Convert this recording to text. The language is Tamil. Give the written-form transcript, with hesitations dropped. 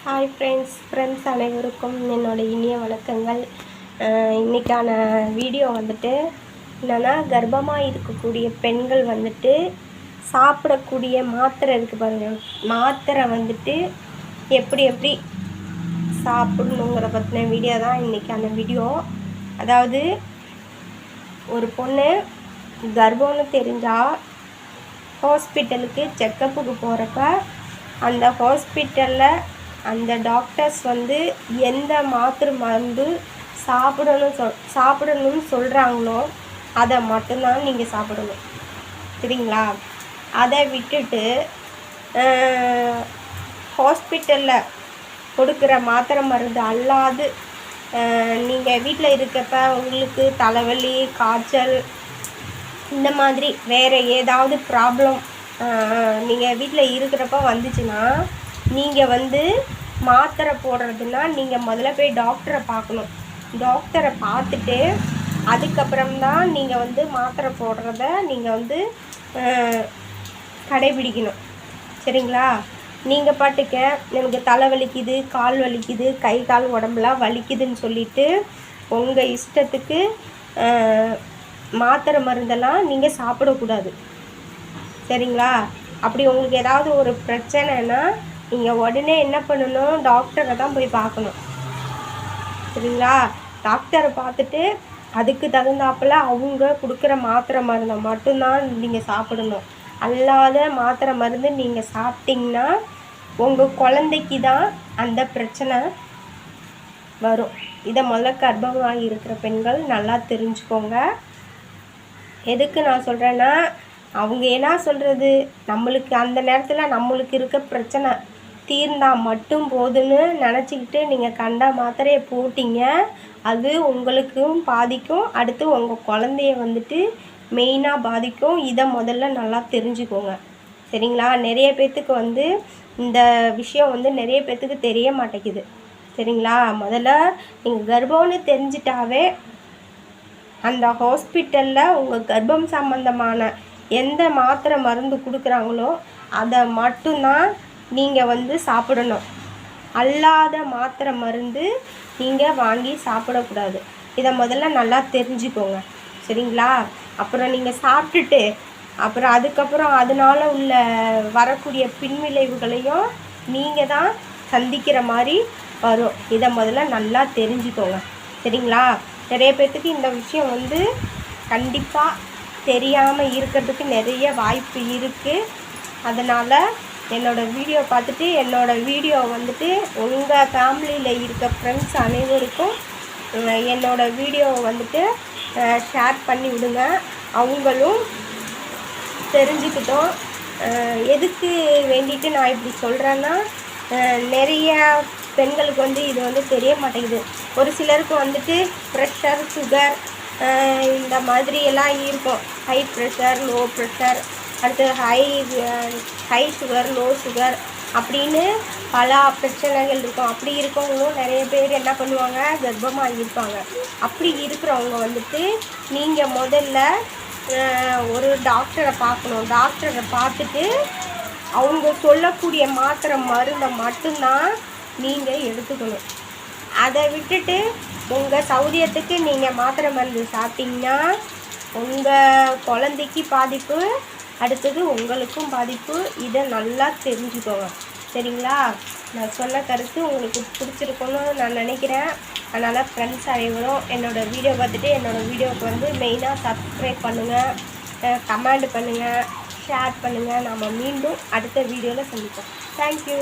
ஹாய் ஃப்ரெண்ட்ஸ் அனைவருக்கும் என்னோட இனிய வணக்கங்கள். இன்றைக்கான வீடியோ வந்துட்டு என்னென்னா, கர்ப்பமாக இருக்கக்கூடிய பெண்கள் வந்துட்டு சாப்பிடக்கூடிய மாத்திரை இருக்குது பாருங்கள். மாத்திரை வந்துட்டு எப்படி சாப்பிடணுங்கிற பற்றின வீடியோ தான் இன்றைக்கான வீடியோ. அதாவது ஒரு பொண்ணு கர்ப்பம்னு தெரிஞ்சால் ஹாஸ்பிட்டலுக்கு செக்கப்புக்கு போகிறப்ப அந்த ஹாஸ்பிட்டலில் அந்த டாக்டர்ஸ் வந்து எந்த மாத்திரை மருந்து சாப்பிடணும்னு சொல்கிறாங்களோ அதை மட்டும்தான் நீங்கள் சாப்பிடணும், சரிங்களா? அதை விட்டுட்டு ஹாஸ்பிட்டலில் கொடுக்குற மாத்திரை மருந்து அல்லாது நீங்கள் வீட்டில் இருக்கப்ப உங்களுக்கு தலைவலி, காய்ச்சல், இந்த மாதிரி வேறு ஏதாவது ப்ராப்ளம் நீங்கள் வீட்டில் இருக்கிறப்ப வந்துச்சுன்னா, நீங்கள் வந்து மாத்திரை போடுறதுன்னா நீங்கள் முதல்ல போய் டாக்டரை பார்க்கணும். டாக்டரை பார்த்துட்டு அதுக்கப்புறம்தான் நீங்கள் வந்து மாத்திரை போடுறத நீங்கள் வந்து கடைபிடிக்கணும், சரிங்களா? நீங்கள் பாட்டுக்க எனக்கு தலை வலிக்குது, கால் வலிக்குது, கை கால் உடம்புலாம் வலிக்குதுன்னு சொல்லிவிட்டு உங்கள் இஷ்டத்துக்கு மாத்திரை மருந்தெல்லாம் நீங்கள் சாப்பிடக்கூடாது, சரிங்களா? அப்படி உங்களுக்கு ஏதாவது ஒரு பிரச்சனைனா நீங்கள் உடனே என்ன பண்ணணும், டாக்டரை தான் போய் பார்க்கணும், சரிங்களா? டாக்டரை பார்த்துட்டு அதுக்கு தகுந்தாப்பில் அவங்க கொடுக்குற மாத்திரை மருந்தை மட்டும்தான் நீங்கள் சாப்பிடணும். அல்லாத மாத்திரை மருந்து நீங்கள் சாப்பிட்டிங்கன்னா உங்கள் குழந்தைக்கு தான் அந்த பிரச்சனை வரும். இதை முதல்ல கர்ப்பமாக இருக்கிற பெண்கள் நல்லா தெரிஞ்சுக்கோங்க. எதுக்கு நான் சொல்கிறேன்னா, அவங்க என்ன சொல்கிறது, நம்மளுக்கு அந்த நேரத்தில் நம்மளுக்கு இருக்க பிரச்சனை தீர்ந்தால் மட்டும் போதுன்னு நினச்சிக்கிட்டு நீங்கள் கண்ட மாத்திரையை போட்டிங்க, அது உங்களுக்கும் பாதிக்கும், அடுத்து உங்கள் குழந்தைய வந்துட்டு மெயினாக பாதிக்கும். இதை முதல்ல நல்லா தெரிஞ்சுக்கோங்க, சரிங்களா? நிறைய பேர்த்துக்கு வந்து இந்த விஷயம் வந்து நிறைய பேர்த்துக்கு தெரிய மாட்டேங்குது, சரிங்களா? முதல்ல நீங்கள் கர்ப்பம்னு தெரிஞ்சிட்டாவே அந்த ஹாஸ்பிட்டலில் உங்கள் கர்ப்பம் சம்மந்தமான எந்த மாத்திரை மருந்து கொடுக்குறாங்களோ அதை மட்டும்தான் நீங்கள் வந்து சாப்பிடணும். அல்லாத மாத்திரை மருந்து நீங்கள் வாங்கி சாப்பிடக்கூடாது. இதை முதல்ல நல்லா தெரிஞ்சுக்கோங்க, சரிங்களா? அப்புறம் நீங்கள் சாப்பிட்டுட்டு அப்புறம் அதுக்கப்புறம் அதனால் உள்ள வரக்கூடிய பின்விளைவுகளையும் நீங்கள் தான் சந்திக்கிற மாதிரி வரும். இதை முதல்ல நல்லா தெரிஞ்சுக்கோங்க, சரிங்களா? நிறைய பேர்த்துக்கு இந்த விஷயம் வந்து கண்டிப்பாக தெரியாமல் இருக்கிறதுக்கு நிறைய வாய்ப்பு இருக்குது. அதனால் என்னோடய வீடியோ பார்த்துட்டு என்னோடய வீடியோ வந்துட்டு உங்கள் ஃபேமிலியில் இருக்க ஃப்ரெண்ட்ஸ் அனைவருக்கும் என்னோடய வீடியோவை வந்துட்டு ஷேர் பண்ணி விடுங்க. அவங்களும் தெரிஞ்சுக்கிட்டோம். எதுக்கு வேண்டிட்டு நான் இப்படி சொல்கிறேன்னா, நிறைய பெண்களுக்கு வந்து இது வந்து தெரிய மாட்டேங்குது. ஒரு சிலருக்கு வந்துட்டு ப்ரெஷர், சுகர் இந்த மாதிரி எல்லாம் இருக்கும். ஹை ப்ரெஷர், லோ ப்ரெஷர், அடுத்து ஹை சுகர், லோ சுகர் அப்படின்னு பல பிரச்சனைகள் இருக்கும். அப்படி இருக்கவங்களும் நிறைய பேர் என்ன பண்ணுவாங்க, கர்ப்பமாக இருப்பாங்க. அப்படி இருக்கிறவங்க வந்துட்டு நீங்கள் முதல்ல ஒரு டாக்டரை பார்க்கணும். டாக்டரை பார்த்துட்டு அவங்க சொல்லக்கூடிய மாத்திரை மருந்தை மட்டும்தான் நீங்கள் எடுத்துக்கணும். அதை விட்டுட்டு உங்கள் சௌரியத்துக்கு நீங்கள் மாத்திரை மருந்து சாப்பிட்டிங்கன்னா உங்கள் குழந்தைக்கு பாதிப்பு, அடுத்தது உங்களுக்கும் பாதிப்பு. இதை நல்லா தெரிஞ்சுக்கோங்க, சரிங்களா? நான் சொன்ன கருத்து உங்களுக்கு பிடிச்சிருக்கணும்னு நான் நினைக்கிறேன். அதனால் ஃப்ரெண்ட்ஸ் அனைவரும் என்னோடய வீடியோ பார்த்துட்டு என்னோடய வீடியோவுக்கு வந்து மெயினாக சப்ஸ்கிரைப் பண்ணுங்கள், கமெண்ட் பண்ணுங்கள், ஷேர் பண்ணுங்கள். நாம் மீண்டும் அடுத்த வீடியோவில் சந்திப்போம். தேங்க்யூ.